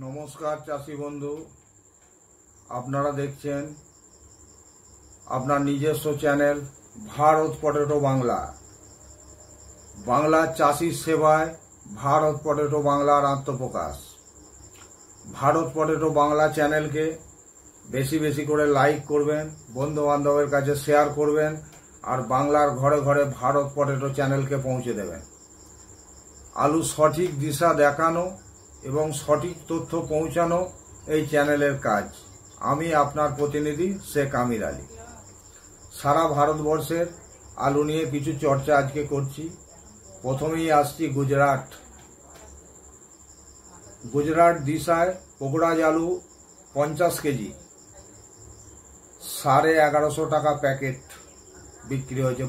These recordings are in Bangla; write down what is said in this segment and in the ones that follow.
নমস্কার চাষি বন্ধু, আপনারা দেখছেন আপনার নিজস্ব চ্যানেল ভারত পটেটো বাংলা। বাংলার চাষির সেবায় ভারত পটেটো বাংলার আত্মপ্রকাশ। ভারত পটেটো বাংলা চ্যানেলকে বেশি বেশি করে লাইক করবেন, বন্ধু বান্ধবের কাছে শেয়ার করবেন, আর বাংলার ঘরে ঘরে ভারত পটেটো চ্যানেলকে পৌঁছে দেবেন। আলু সঠিক দিশা দেখানো এবং সঠিক তথ্য পৌঁছানো এই চ্যানেলের কাজ। আমি আপনার প্রতিনিধি শেখ আমির আলী। সারা ভারতবর্ষের আলু নিয়ে কিছু চর্চা আজকে করছি। প্রথমেই আসছি গুজরাট দিশায় পোকরাজ আলু 50 কেজি 1150 টাকা প্যাকেট বিক্রি হয়েছে।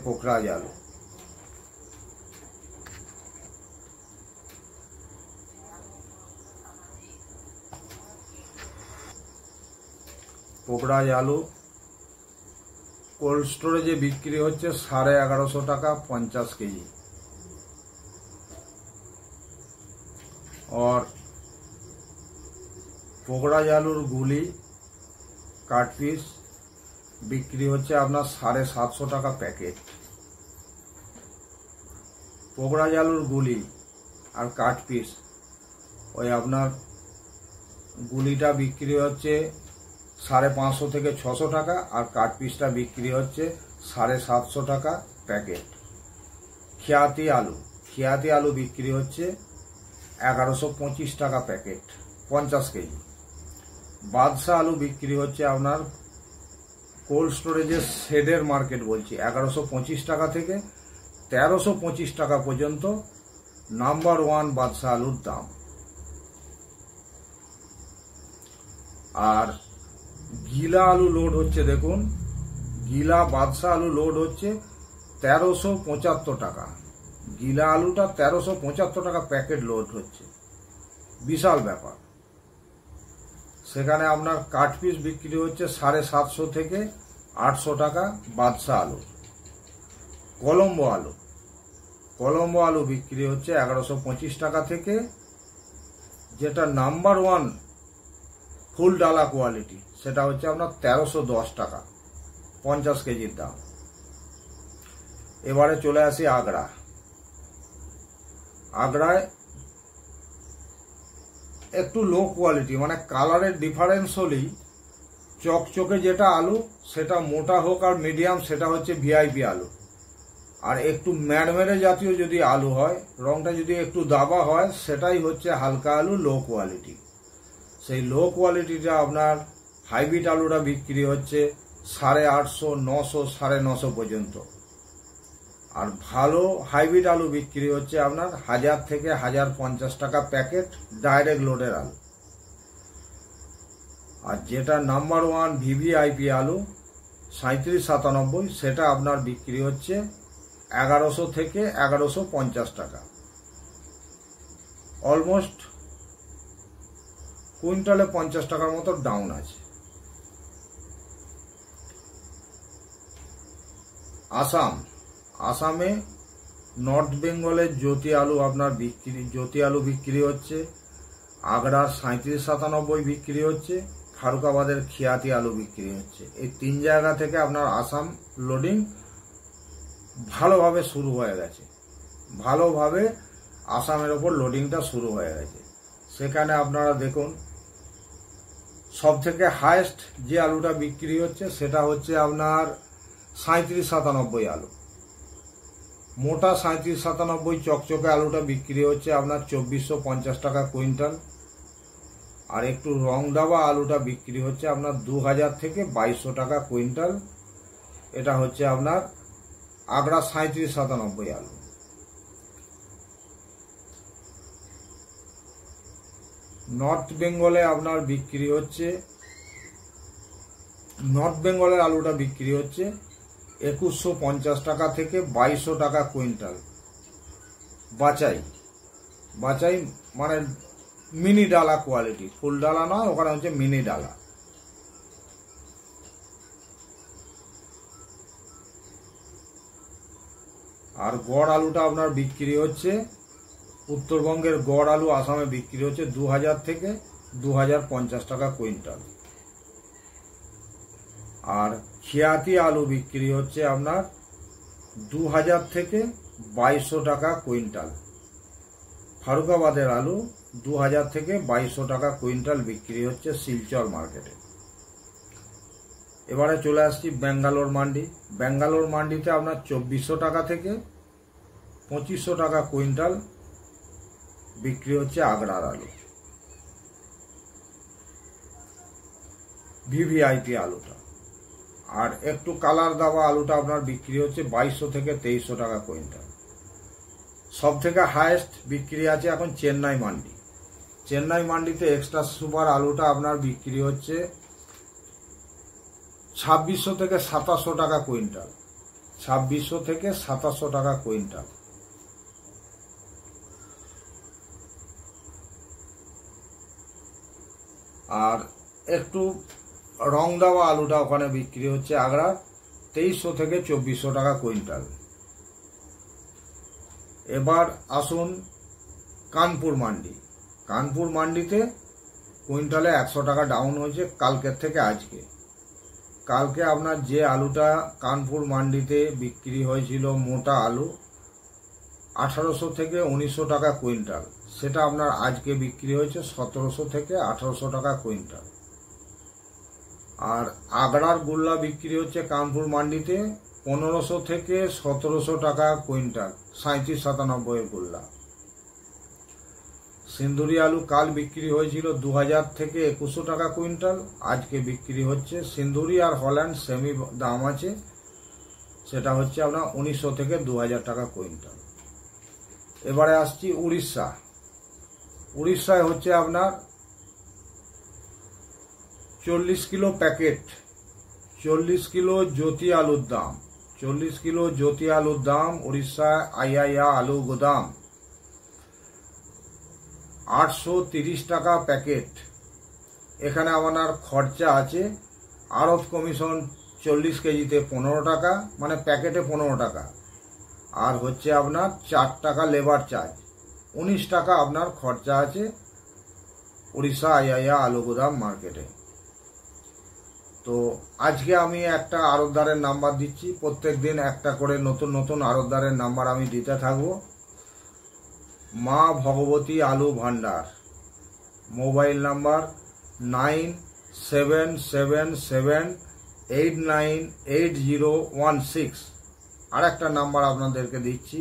পোকরাজ আলু কোল্ড স্টোরেজে বিক্রি হচ্ছে 1150 টাকা 50 কেজি। और পোকরাজ আলুর গুলি কাট পিস বিক্রি হচ্ছে আপনার 750 টাকা প্যাকেট। পোকরাজ আলুর গুলি আর কাট পিস ওই আপনার গুলিটা বিক্রি হচ্ছে 550 থেকে 600 টাকা, আর কাট পিসটা বিক্রি হচ্ছে 750 টাকা প্যাকেট। খিয়াতি আলু বিক্রি হচ্ছে 1125 টাকা প্যাকেট 50 কেজি। বাদশা আলু বিক্রি হচ্ছে আপনার কোল্ড স্টোরেজের শেডের মার্কেট বলছি 1125 টাকা থেকে 1325 টাকা পর্যন্ত নাম্বার 1 বাদশা আলুর দাম। আর গিলা আলু লোড হচ্ছে, দেখুন গিলা বাদশা আলু লোড হচ্ছে 1375 টাকা। গিলা আলুটা 1375 টাকা প্যাকেট লোড হচ্ছে, বিশাল ব্যাপার। সেখানে আপনার কাট পিস বিক্রি হচ্ছে 750 থেকে 800 টাকা বাদশা আলু। কলম্বো আলু বিক্রি হচ্ছে 1125 টাকা থেকে, যেটা নাম্বার 1 ফুল ডালা কোয়ালিটি সেটা হচ্ছে আপনার 1310 টাকা 50 কেজির দাম। এবারে চলে আসি আগ্রায় একটু লো কোয়ালিটি, মানে কালারের ডিফারেন্স হলেই চকচকে যেটা আলু সেটা মোটা হোক আর মিডিয়াম সেটা হচ্ছে ভিআইপি আলু। আর একটু ম্যাড়মেড়ে জাতীয় যদি আলু হয়, রংটা যদি একটু দাবা হয়, সেটাই হচ্ছে হালকা আলু, লো কোয়ালিটি। সেই লো কোয়ালিটিটা আপনার হাইব্রিড আলুটা বিক্রি হচ্ছে 850, 900, 950 পর্যন্ত। আর ভালো হাইব্রিড আলু বিক্রি হচ্ছে আপনার 1000 থেকে 1050 টাকা প্যাকেট ডাইরেক্ট লোডের আলু। আর যেটা নাম্বার 1 ভিভিআইপি আলু 3797 সেটা আপনার বিক্রি হচ্ছে 1100 থেকে 1150 টাকা। অলমোস্ট কুইন্টালে 50 টাকার মতো ডাউন আছে। আসামে নর্থ বেঙ্গলের জ্যোতি আলু বিক্রি হচ্ছে। আগ্রার 3797 বিক্রি হচ্ছে। ফারুকাবাদের খিয়াতি আলু বিক্রি হচ্ছে। এই 3 জায়গা থেকে আপনার আসাম লোডিং ভালোভাবে শুরু হয়ে গেছে। ভালোভাবে আসামের ওপর লোডিংটা শুরু হয়ে গেছে। সেখানে আপনারা দেখুন সব থেকে হাইয়েস্ট যে আলুটা বিক্রি হচ্ছে সেটা হচ্ছে আপনার 3797 আলু। মোটা 3797 চকচকে আলুটা বিক্রি হচ্ছে আপনার 2450 টাকা কুইন্টাল। আর একটু রং দাবা আলুটা বিক্রি হচ্ছে আপনার 2000 থেকে 2200 টাকা কুইন্টাল। এটা হচ্ছে আপনার আগ্রা 3797 আলু। নর্থ বেঙ্গলে আপনার বিক্রি হচ্ছে, নর্থ বেঙ্গলের আলুটা বিক্রি হচ্ছে 2150 টাকা থেকে 2200 টাকা কুইন্টাল। বাচাই মানে মিনি ডালা কোয়ালিটি, ফুল ডালা নয়, ওখানে হচ্ছে মিনি ডালা। আর গড় আলুটা আপনার বিক্রি হচ্ছে, উত্তরবঙ্গের গড় আলু আসামে বিক্রি হচ্ছে 2000 থেকে 2050 টাকা কুইন্টাল। আর খিয়াতি আলু বিক্রি হচ্ছে আপনার 2000 থেকে 2200 টাকা কুইন্টাল। ফারুকাবাদের আলু 2000 থেকে 2200 টাকা কুইন্টাল বিক্রি হচ্ছে শিলচর মার্কেটে। এবারে চলে আসছি ব্যাঙ্গালোর মান্ডি। ব্যাঙ্গালোর মান্ডিতে আপনার 2400 টাকা থেকে 2500 টাকা কুইন্টাল বিক্রি হচ্ছে আগ্রার আলু। ভিভিআইপি আলুটা আর একটু কালার দেওয়া আলুটা আপনার বিক্রি হচ্ছে 2200 থেকে 2300 টাকা কুইন্টাল। সব থেকে হাইয়েস্ট বিক্রি আছে এখন চেন্নাই মান্ডি। চেন্নাই মান্ডিতে এক্সট্রা সুপার আলুটা আপনার বিক্রি হচ্ছে 2600 থেকে 2700 টাকা কুইন্টাল। 2600 থেকে 2700 টাকা কুইন্টাল। আর একটু রং দেওয়া আলুটা ওখানে বিক্রি হচ্ছে আগ্রা 2300 থেকে 2400 টাকা কুইন্টাল। এবার আসুন কানপুর মান্ডি। কানপুর মান্ডিতে কুইন্টালে 100 টাকা ডাউন হয়েছে কালকের থেকে আজকে। কালকে আপনার যে আলুটা কানপুর মান্ডিতে বিক্রি হয়েছিল মোটা আলু 1800 থেকে 1900 টাকা কুইন্টাল, সেটা আপনার আজকে বিক্রি হয়েছে 1700 থেকে 1800 টাকা কুইন্টাল। আর আগ্রার গুল্লা বিক্রি হচ্ছে কানপুর মান্ডিতে 1500 থেকে 1700 টাকা কুইন্টাল, 37-97 এর গুল্লা। সিন্দুরি আলু কাল বিক্রি হয়েছিল 2000 থেকে 2100 টাকা কুইন্টাল, আজকে বিক্রি হচ্ছে সিন্দুরি আর হল্যান্ড সেমি দাম আছে, সেটা হচ্ছে আপনার 1900 থেকে 2000 টাকা কুইন্টাল। এবারে আসছি উড়িষ্যা। উড়িষ্যায় হচ্ছে আপনার 40 কিলো প্যাকেট 40 কিলো জ্যোতি আলুর দাম। 40 কিলো জ্যোতি আলুর দাম উড়িষ্যা আইআইআ আলু গোদাম 830 টাকা প্যাকেট। এখানে আপনার খরচা আছে আড়ত কমিশন 40 কেজিতে 15 টাকা, মানে প্যাকেটে 15 টাকা, আর হচ্ছে আপনার 4 টাকা লেবার চার্জ, 19 টাকা আপনার খরচা আছে উড়িষ্যা আইআইআ আলু গোদাম মার্কেটে। তো আজকে আমি একটা আড়তদারের নাম্বার দিচ্ছি, প্রত্যেক দিন একটা করে নতুন নতুন আড়তদারের নাম্বার আমি দিতে থাকবো। মা ভগবতী আলু ভান্ডার, মোবাইল নাম্বার 9777898016। আর একটা নাম্বার আপনাদেরকে দিচ্ছি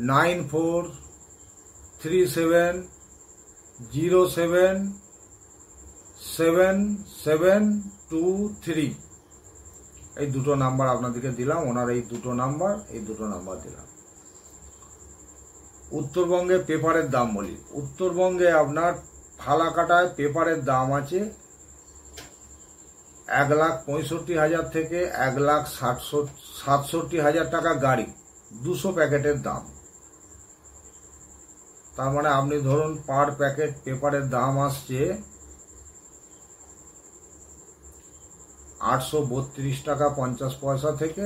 9437077723। এই দুটো নাম্বার আপনাদেরকে দিলাম, ওনার এই দুটো নাম্বার দিলাম। উত্তরবঙ্গে পেপারের দাম বলি। উত্তরবঙ্গে আপনার ফালাকাটায় পেপারের দাম আছে 1,65,000 থেকে 1,67,000 টাকা গাড়ি, 200 প্যাকেটের দাম। তার মানে আপনি ধরুন পার প্যাকেট পেপারের দাম আসছে 832 টাকা 50 পয়সা থেকে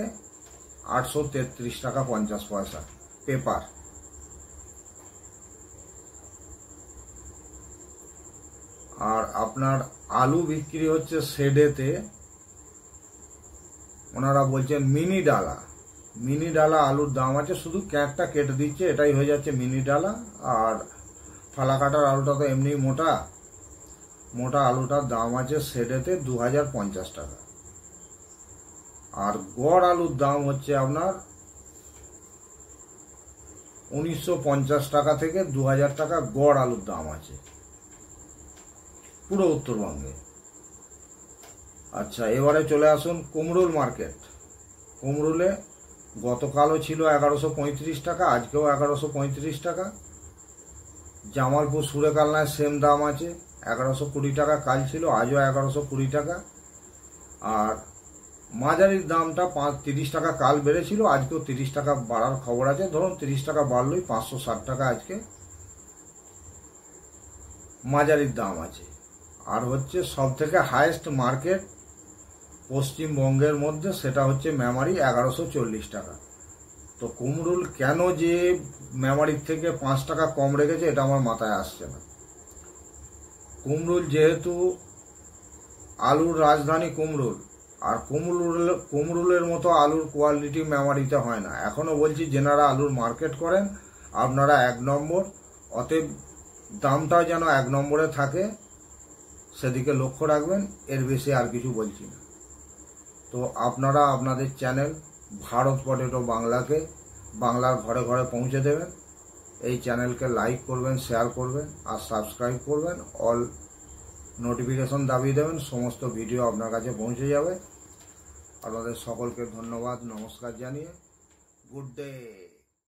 833 টাকা 50 পয়সা পেপার। আর আপনার আলু বিক্রি হচ্ছে শেডেতে, ওনারা বলছেন মিনি ডালা। মিনি ডালা আলুর দাম আছে, শুধু ক্যাঁটটা কেটে দিচ্ছে, এটাই হয়ে যাচ্ছে মিনি ডালা। আর ফালাকাটার আলুটা তো এমনি মোটা, মোটা আলুটার দাম আছে শেডেতে 2050 টাকা। আর গড় আলুর দাম হচ্ছে আপনার 1950 টাকা থেকে 2000 টাকা গড় আলুর দাম আছে পুরো উত্তরবঙ্গে। আচ্ছা, এবারে চলে আসুন কুমরুল মার্কেট। কুমরুলে গতকালও ছিল 1135 টাকা, আজকেও 1135 টাকা। জামালপুর সুরেকালনায় সেম দাম আছে 1120 টাকা, কাল ছিল, আজও 1120 টাকা। আর মাঝারির দামটা 30 টাকা কাল বেড়েছিল, আজকেও 30 টাকা বাড়ার খবর আছে। ধরুন 30 টাকা বাড়লই 560 টাকা আজকে মাঝারির দাম আছে। আর হচ্ছে সব থেকে হাইয়েস্ট মার্কেট পশ্চিমবঙ্গের মধ্যে, সেটা হচ্ছে মেমারি 1140 টাকা। তো কুমরুল কেন যে মেমারির থেকে 5 টাকা কম রেখেছে এটা আমার মাথায় আসছে না। কুমরুল যেহেতু আলুর রাজধানী কুমরুল, আর কুমরুলের মতো আলুর কোয়ালিটি মেমারিতে হয় না। এখনও বলছি, যেনারা আলুর মার্কেট করেন আপনারা 1 নম্বর, অতএব দামটা যেন 1 নম্বরে থাকে সেদিকে লক্ষ্য রাখবেন। এর বেশি আর কিছু বলছি না। তো আপনারা আপনাদের চ্যানেল ভারত পটেটো বাংলাকে বাংলার ঘরে ঘরে পৌঁছে দেবেন। এই চ্যানেলকে লাইক করবেন, শেয়ার করবেন আর সাবস্ক্রাইব করবেন। অল নোটিফিকেশন দাবিয়ে দেবেন, সমস্ত ভিডিও আপনার কাছে পৌঁছে যাবে। আপনাদের সকলকে ধন্যবাদ, নমস্কার জানিয়ে গুড ডে।